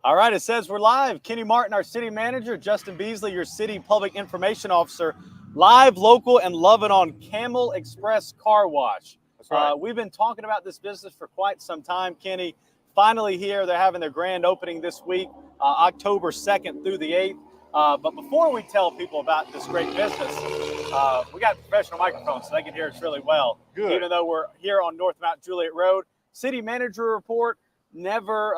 All right, it says we're live. Kenny Martin, our city manager, Justin Beasley, your city public information officer, live, local, and loving on Camel Express Car Wash. That's right. We've been talking about this business for quite some time, Kenny. Finally here, they're having their grand opening this week, October 2nd through the 8th. But before we tell people about this great business, we got professional microphones so they can hear us really well. Good. Even though we're here on North Mount Juliet Road. City manager report, never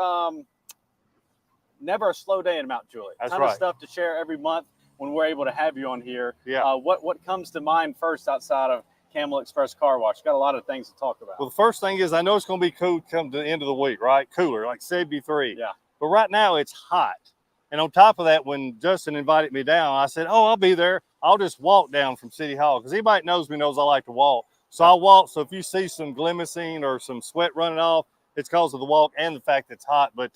a slow day in Mount Juliet. That's ton right. of stuff to share every month when we're able to have you on here. Yeah. What comes to mind first outside of Camel Express Car Wash? Got a lot of things to talk about. Well, the first thing is I know it's going to be cool come to the end of the week, right? Cooler, like 73. Yeah. But right now it's hot. And on top of that, when Justin invited me down, I said, oh, I'll be there. I'll just walk down from City Hall because anybody that knows me knows I like to walk. So I'll walk. So if you see some glimacing or some sweat running off, it's because of the walk and the fact that it's hot. But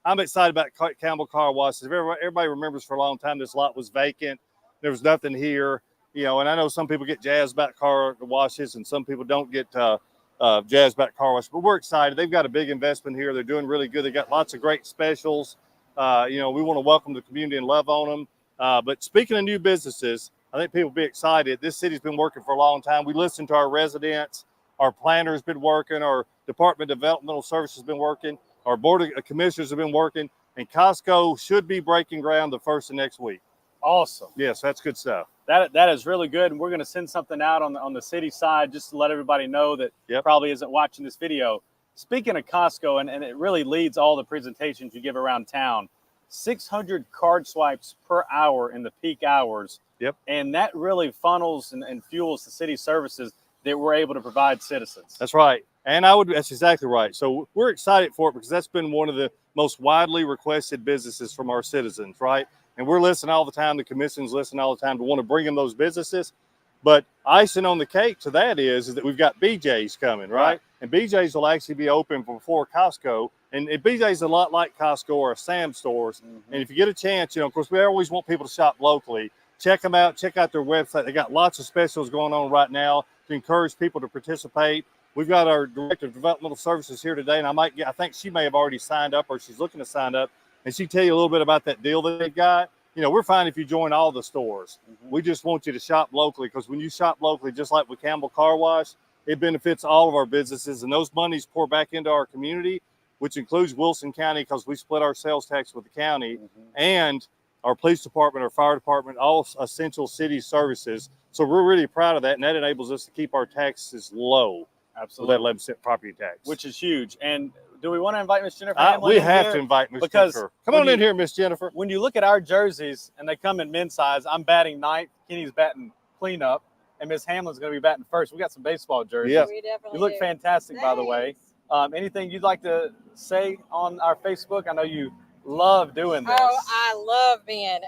I'm excited about Camel Car Wash. Everybody remembers for a long time this lot was vacant. There was nothing here, you know. And I know some people get jazzed about car washes, and some people don't get jazzed about car wash. But we're excited. They've got a big investment here. They're doing really good. They got lots of great specials. You know, we want to welcome the community and love on them. But speaking of new businesses, I think people will be excited. This city's been working for a long time. We listen to our residents. Our planner's been working. Our Department of Developmental Services has been working. Our Board of Commissioners have been working. And Costco should be breaking ground the first of next week. Awesome. Yes, that's good stuff. That is really good. And we're going to send something out on the city side just to let everybody know that probably isn't watching this video. Speaking of Costco, and it really leads all the presentations you give around town, 600 card swipes per hour in the peak hours. Yep. And that really funnels and fuels the city services that we're able to provide citizens. That's right. And that's exactly right. So we're excited for it because that's been one of the most widely requested businesses from our citizens, right? And we're listening all the time. The commission's listening all the time to want to bring them those businesses. But icing on the cake to that is that we've got BJ's coming, right? And BJ's will actually be open before Costco. And BJ's a lot like Costco or a Sam's stores. Mm-hmm. And if you get a chance, you know, of course, we always want people to shop locally. Check them out. Check out their website. They got lots of specials going on right now to encourage people to participate. We've got our Director of Developmental Services here today, and I think she may have already signed up or she's looking to sign up, and she can tell you a little bit about that deal that they've got. You know, we're fine if you join all the stores. Mm-hmm. We just want you to shop locally because when you shop locally, just like with Camel Car Wash, it benefits all of our businesses, and those monies pour back into our community, which includes Wilson County because we split our sales tax with the county, and our police department, our fire department, all essential city services. So we're really proud of that, and that enables us to keep our taxes low. Absolutely. With that 11% property tax. Which is huge. And do we want to invite Miss Jennifer Hamlin we in have here? to invite Miss Because Jennifer. Come on in here, Miss Jennifer. When you look at our jerseys and they come in men's size, I'm batting ninth, Kenny's batting cleanup, and Miss Hamlin's going to be batting first. We got some baseball jerseys. Yeah. We definitely You look do. fantastic, by the way. Anything you'd like to say on our Facebook? I know you love doing this. Oh, I love being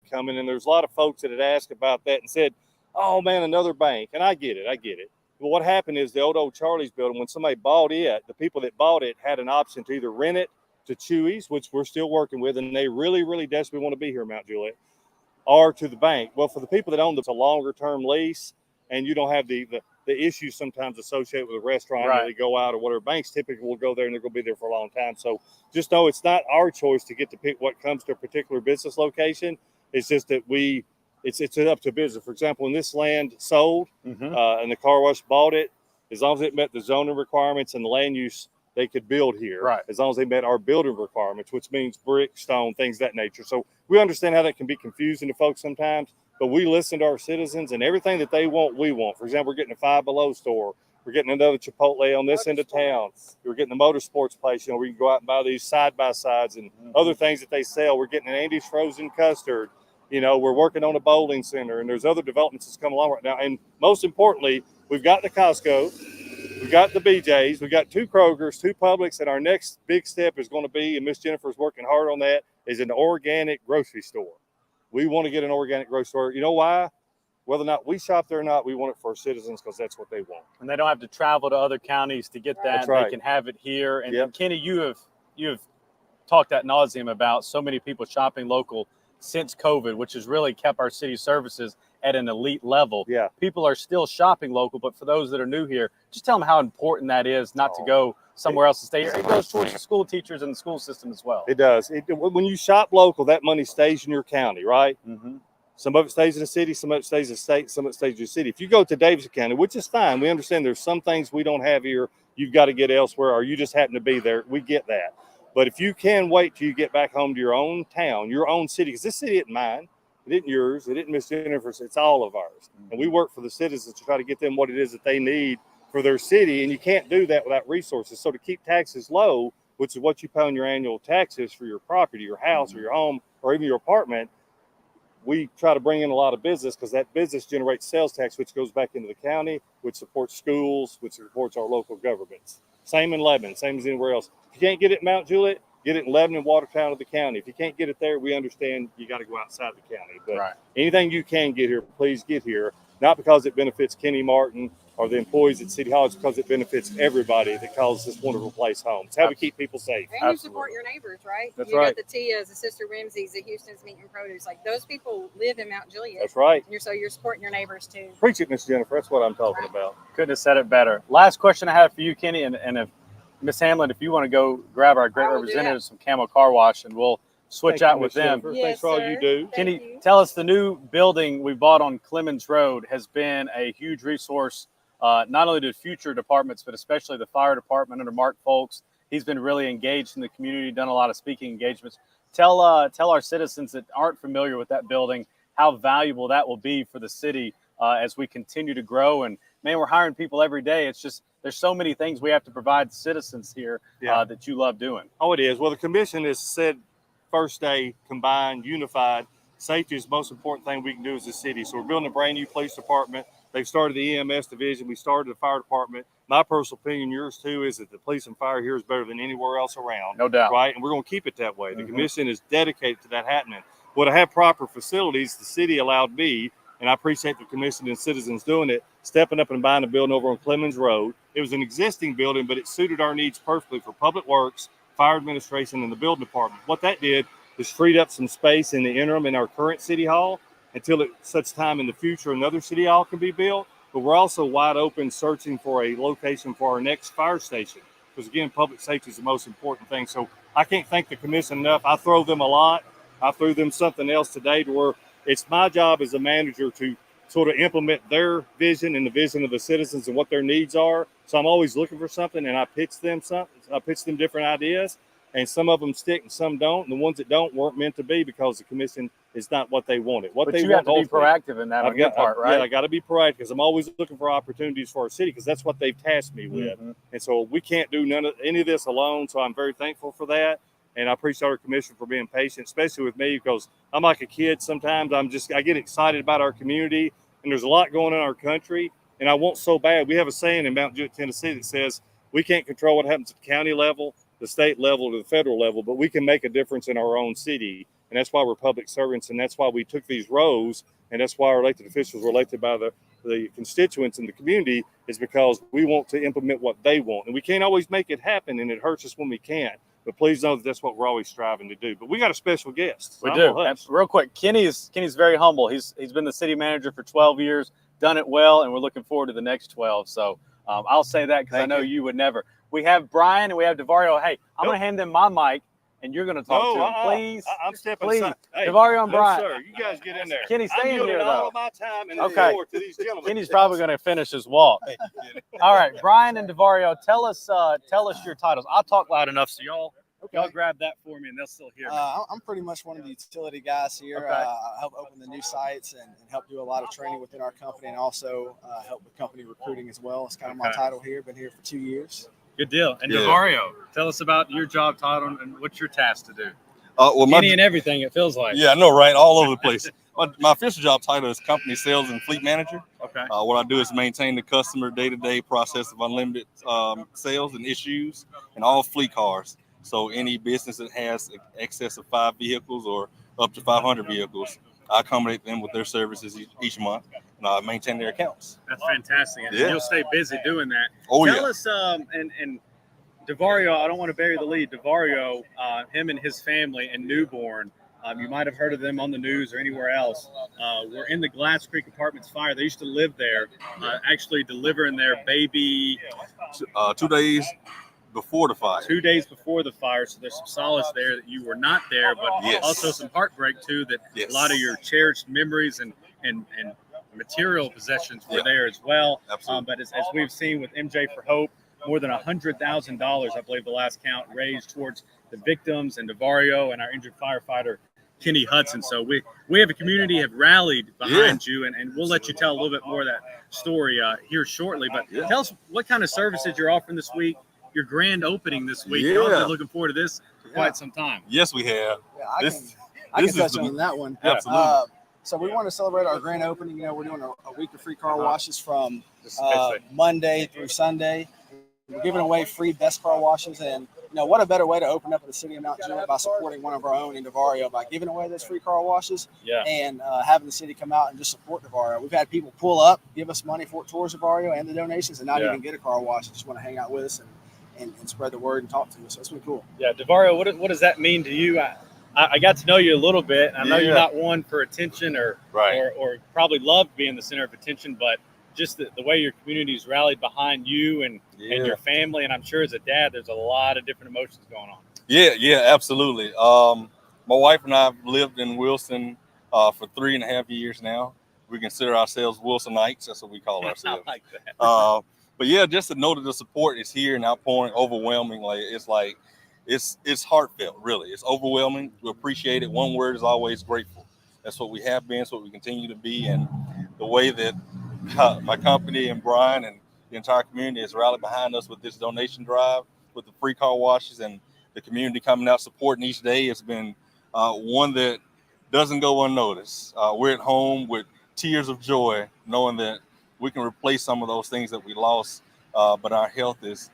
Coming, and there's a lot of folks that had asked about that and said, oh man, another bank. And I get it. But what happened is the old Charlie's building, when somebody bought it, the people that bought it had an option to either rent it to Chewy's, which we're still working with, and they really, really desperately want to be here in Mount Juliet, or to the bank. Well, for the people that own it's a longer term lease, and you don't have the the issues sometimes associated with a restaurant Right. that they go out or whatever. Banks typically will go there and they're going to be there for a long time. So just know it's not our choice to get to pick what comes to a particular business location. It's just that it's up to business. For example, when this land sold and the car wash bought it, as long as it met the zoning requirements and the land use, they could build here. Right. As long as they met our building requirements, which means brick, stone, things of that nature. So we understand how that can be confusing to folks sometimes, but we listen to our citizens, and everything that they want, we want. For example, we're getting a Five Below store. We're getting another Chipotle on this end of town. We're getting the motorsports place. You know, we can go out and buy these side-by-sides and other things that they sell. We're getting an Andy's frozen custard. You know, we're working on a bowling center, and there's other developments that's come along right now. And most importantly, we've got the Costco, we've got the BJ's, we've got 2 Krogers, 2 Publix, and our next big step is going to be, and Miss Jennifer's working hard on that, is an organic grocery store. We want to get an organic grocery store. You know why? Whether or not we shop there or not, we want it for our citizens because that's what they want. And they don't have to travel to other counties to get that. That's right. They can have it here. And Kenny, you have talked ad nauseum about so many people shopping local since COVID, which has really kept our city services at an elite level. Yeah. People are still shopping local, but for those that are new here, just tell them how important that is not to go somewhere else to stay here. It goes towards the school teachers and the school system as well. It does. When you shop local, that money stays in your county, right? Some of it stays in the city, some of it stays in the state, some of it stays in the city. If you go to Davidson County, which is fine, we understand there's some things we don't have here, you've got to get elsewhere, or you just happen to be there. We get that. But if you can wait till you get back home to your own town, your own city, because this city isn't mine, it isn't yours, it isn't Miss Jennifer's, it's all of ours. And we work for the citizens to try to get them what it is that they need for their city, and you can't do that without resources. So to keep taxes low, which is what you pay on your annual taxes for your property, your house, or your home, or even your apartment, we try to bring in a lot of business because that business generates sales tax, which goes back into the county, which supports schools, which supports our local governments. Same in Lebanon, same as anywhere else. If you can't get it in Mount Juliet, get it in Lebanon, Watertown, or the county. If you can't get it there, we understand you got to go outside the county. But anything you can get here, please get here. Not because it benefits Kenny Martin or the employees at City Hall, it's because it benefits everybody that calls this wonderful place home. It's how we keep people safe. And you support your neighbors, right? That's you right. got the Tias, the Sister Ramsey's, the Houston's Meat and Produce. Like, those people live in Mount Juliet. That's right. So you're supporting your neighbors too. Preach it, Miss Jennifer. That's what I'm talking about. Couldn't have said it better. Last question I have for you, Kenny, and if Miss Hamlin, if you want to go grab our great representatives from Camel Car Wash, and we'll switch out with them. Yes, thanks for all you do. Kenny, tell us, the new building we bought on Clemens Road has been a huge resource, not only to future departments, but especially the fire department under Mark Folks. He's been really engaged in the community, done a lot of speaking engagements. Tell our citizens that aren't familiar with that building how valuable that will be for the city as we continue to grow. And man, we're hiring people every day. It's just, there's so many things we have to provide citizens here that you love doing. Oh, it is. Well, the commission has said first day, combined, unified, safety is the most important thing we can do as a city. So we're building a brand new police department. They've started the EMS division. We started the fire department. My personal opinion, yours too, is that the police and fire here is better than anywhere else around. No doubt. Right? And we're going to keep it that way. The commission is dedicated to that happening. Well, to have proper facilities, the city allowed me, and I appreciate the commission and citizens doing it, stepping up and buying a building over on Clemens Road. It was an existing building, but it suited our needs perfectly for public works, fire administration, and the building department. What that did is freed up some space in the interim in our current city hall until at such time in the future another city hall can be built. But we're also wide open searching for a location for our next fire station. Because again, public safety is the most important thing. So I can't thank the commission enough. I throw them a lot. I threw them something else today to where it's my job as a manager to sort of implement their vision and the vision of the citizens and what their needs are. So I'm always looking for something, and I pitch them something. I pitch them different ideas, and some of them stick and some don't. And the ones that don't weren't meant to be because the commission is not what they wanted. What they you want have to be proactive in that on your part, right? Yeah, I got to be proactive because I'm always looking for opportunities for our city because that's what they've tasked me with. And so we can't do any of this alone. So I'm very thankful for that. And I appreciate our commission for being patient, especially with me, because I'm like a kid. Sometimes I get excited about our community, and there's a lot going on in our country, and I want so bad. We have a saying in Mount Juliet, Tennessee that says we can't control what happens at the county level, the state level, or the federal level, but we can make a difference in our own city. And that's why we're public servants, and that's why we took these roles, and that's why our elected officials were elected by the constituents in the community, is because we want to implement what they want. And we can't always make it happen, and it hurts us when we can't. But please know that that's what we're always striving to do. But we got a special guest. We do. Real quick, Kenny's very humble. He's been the city manager for 12 years, done it well, and we're looking forward to the next 12. So I'll say that because I know you would never. We have Brian and we have DeVario. Hey, I'm going to hand them my mic, and you're going to talk to them. Please. I'm stepping please. aside. Hey, DeVario and Brian. sir. You guys get in there. Kenny, stay in here, though. All of my time and to these gentlemen. Kenny's probably going to finish his walk. All right, Brian and DeVario, tell us your titles. I'll talk loud enough so y'all grab that for me, and they'll still hear me. I'm pretty much one of the utility guys here. Okay. I help open the new sites and help do a lot of training within our company, and also help with company recruiting as well. It's kind of my title here. Been here for 2 years. Good deal. And DeVario, tell us about your job title and what you're tasked to do. Kenny and everything, it feels like. Yeah, I know, right? All over the place. My official job title is Company Sales and Fleet Manager. Okay. What I do is maintain the customer day-to-day process of unlimited sales and issues in all fleet cars. So any business that has excess of 5 vehicles or up to 500 vehicles, I accommodate them with their services each month, and I maintain their accounts. That's fantastic. And you'll stay busy doing that. Tell us, and DeVario, I don't want to bury the lead. DeVario, him and his family in Newborn, you might have heard of them on the news or anywhere else. We're in the Glass Creek Apartments fire. They used to live there, actually delivering their baby 2 days before the fire. 2 days before the fire. So there's some solace there that you were not there, but also some heartbreak too, that a lot of your cherished memories and material possessions were there as well. But as we've seen with MJ for Hope, more than $100,000, I believe the last count, raised towards the victims and DeVario and our injured firefighter, Kenny Hudson. So we have a community have rallied behind you, and we'll let you tell a little bit more of that story here shortly. But tell us what kind of services you're offering this week, your grand opening this week. Y'all been looking forard to this for quite some time. Yes, we have. Yeah, I can touch on that one. Absolutely. So we want to celebrate our grand opening. We're doing a week of free car washes from Monday through Sunday. We're giving away free best car washes, and what a better way to open up in the city of Mount Juliet by supporting one of our own in DeVario by giving away those free car washes and having the city come out and just support DeVario. We've had people pull up, give us money towards DeVario and the donations, and not even get a car wash. Just want to hang out with us and spread the word and talk to us. So it's been cool. Yeah, DeVario, what does that mean to you? I got to know you a little bit. I know you're not one for attention or probably love being the center of attention, but just the way your community's rallied behind you and your family, and I'm sure as a dad, there's a lot of different emotions going on. Yeah, absolutely. My wife and I have lived in Wilson for 3.5 years now. We consider ourselves Wilsonites. That's what we call ourselves. I like that. But yeah, just to know that the support is here and outpouring, overwhelming. It's heartfelt, really. It's overwhelming. We appreciate it. One word is always grateful. That's what we have been. It's what we continue to be. And the way that my company and Brian and the entire community has rallied behind us with this donation drive, with the free car washes and the community coming out supporting each day. It's been one that doesn't go unnoticed. We're at home with tears of joy, knowing that we can replace some of those things that we lost, but our health is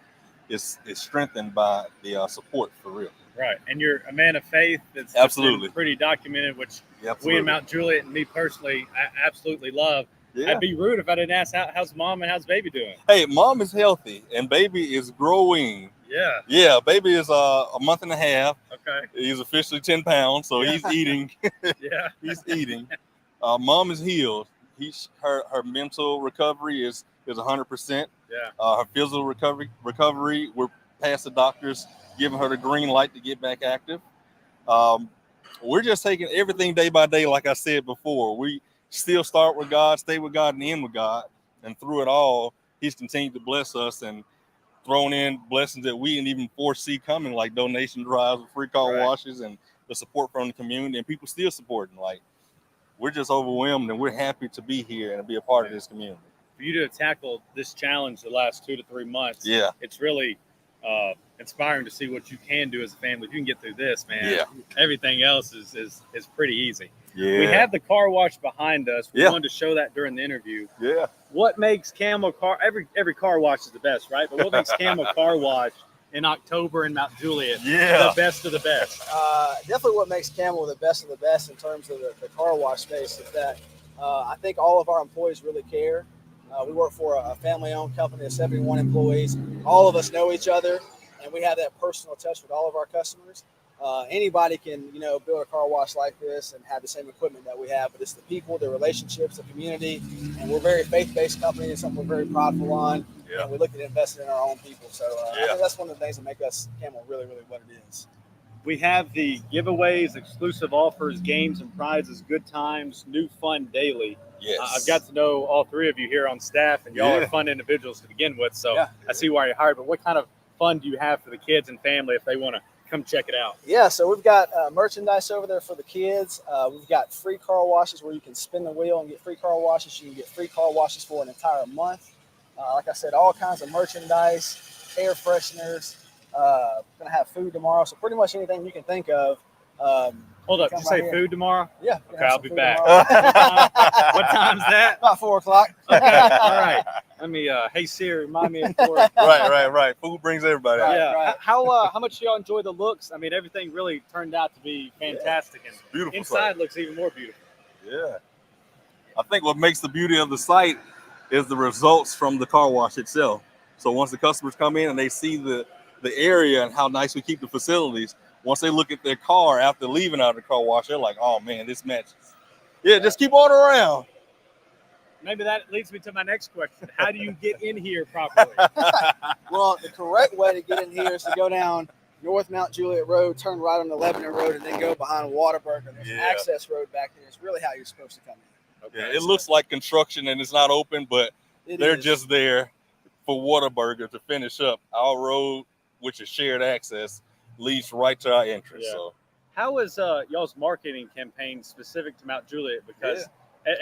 strengthened by the support, for real. Right, and you're a man of faith. That's absolutely been pretty documented, which we in Mount Juliet and me personally, I absolutely love. I'd be rude if I didn't ask how's mom and how's baby doing. Hey, mom is healthy and baby is growing. Yeah, baby is a month and a half. Okay, he's officially 10 pounds, so he's eating. He's eating. Mom is healed. Her mental recovery is 100%. Her physical recovery, we're past the doctors giving her the green light to get back active. We're just taking everything day by day, like I said before. We still start with God, stay with God, and end with God. And through it all, he's continued to bless us and thrown in blessings that we didn't even foresee coming, like donation drives, free car washes, and the support from the community, and people still supporting. We're just overwhelmed, and we're happy to be here and be a part of this community. For you to have tackled this challenge the last 2 to 3 months, it's really inspiring to see what you can do as a family. If you can get through this, man, everything else is pretty easy. We have the car wash behind us. We wanted to show that during the interview. What makes Camel car every car wash is the best, right? But what makes Camel car wash in October in Mount Juliet the best of the best? Definitely what makes Camel the best of the best in terms of the car wash space is that I think all of our employees really care. We work for a family-owned company of 71 employees. All of us know each other, and we have that personal touch with all of our customers. Anybody can, build a car wash like this and have the same equipment that we have, but it's the people, the relationships, the community, and we're a very faith-based company. It's something we're very prideful on, and we look at investing in our own people. So I think that's one of the things that make us Camel really, really what it is. We have the giveaways, exclusive offers, games and prizes, good times, new fun daily. Yes. I've got to know all three of you here on staff, and y'all are fun individuals to begin with. So I see why you're hired. But what kind of fun do you have for the kids and family if they want to come check it out? Yeah, so we've got merchandise over there for the kids. We've got free car washes where you can spin the wheel and get free car washes. You can get free car washes for an entire month. Like I said, all kinds of merchandise, air fresheners. Gonna have food tomorrow, so pretty much anything you can think of. Hold up, did you say food tomorrow? Yeah. Okay, I'll be back. What time's that? About 4 o'clock. Okay, all right. Let me, hey Siri, remind me of 4 o'clock. Right. Food brings everybody out. Yeah. Right. How much do y'all enjoy the looks? I mean, everything really turned out to be fantastic, and Beautiful inside site. looks even more beautiful. Yeah. I think what makes the beauty of the site is the results from the car wash itself. So once the customers come in and they see the area and how nice we keep the facilities, once they look at their car after leaving out of the car wash, they're like, oh man, this matches. Yeah, just keep ordering around. Maybe that leads me to my next question. How do you get in here properly? Well, the correct way to get in here is to go down North Mount Juliet Road, turn right on the Lebanon Road, and then go behind Whataburger. There's an access road back there. It's really how you're supposed to come in. Okay, Yeah, it looks like construction and it's not open, but they're just there for Whataburger to finish up. Our road, which is shared access, leads right to our entrance. Yeah. So how is y'all's marketing campaign specific to Mount Juliet? Because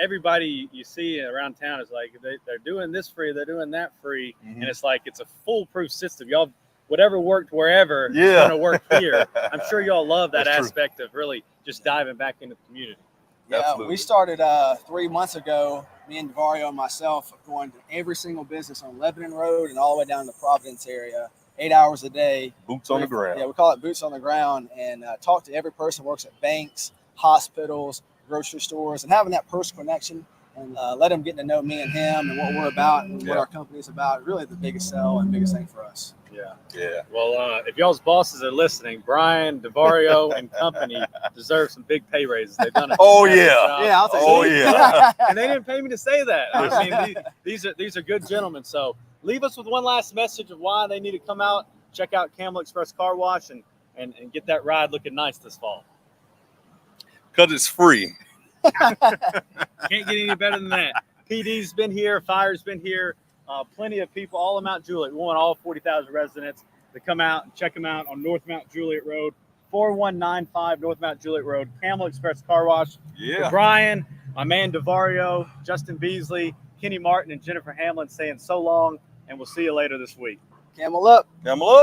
everybody you see around town is like, they're doing this free, they're doing that free. And it's like, it's a foolproof system. Y'all, whatever worked wherever, is going to work here. I'm sure y'all love that aspect of really just diving back into the community. Yeah, Absolutely. we started 3 months ago, me and Devario and myself, going to every single business on Lebanon Road and all the way down to the Providence area, 8 hours a day. boots on the ground. Yeah, we call it boots on the ground, and talk to every person who works at banks, hospitals, grocery stores, and having that personal connection, and let them get to know me and him and what we're about and what our company's about. Really the biggest sell and biggest thing for us. Yeah. Well, if y'all's bosses are listening, Brian, Devario, and company deserve some big pay raises. They've done a fantastic job. Yeah, I'll take it. And they didn't pay me to say that. I mean, these are good gentlemen. So leave us with one last message of why they need to come out, check out Camel Express Car Wash, and get that ride looking nice this fall. Because it's free. Can't get any better than that. PD's been here, Fire's been here, plenty of people all in Mount Juliet. We want all 40,000 residents to come out and check them out on North Mount Juliet Road, 4195 North Mount Juliet Road, Camel Express Car Wash. Yeah. For Brian, my man Devario, Justin Beasley, Kenny Martin, and Jennifer Hamlin saying so long, and we'll see you later this week. Camel up. Camel up.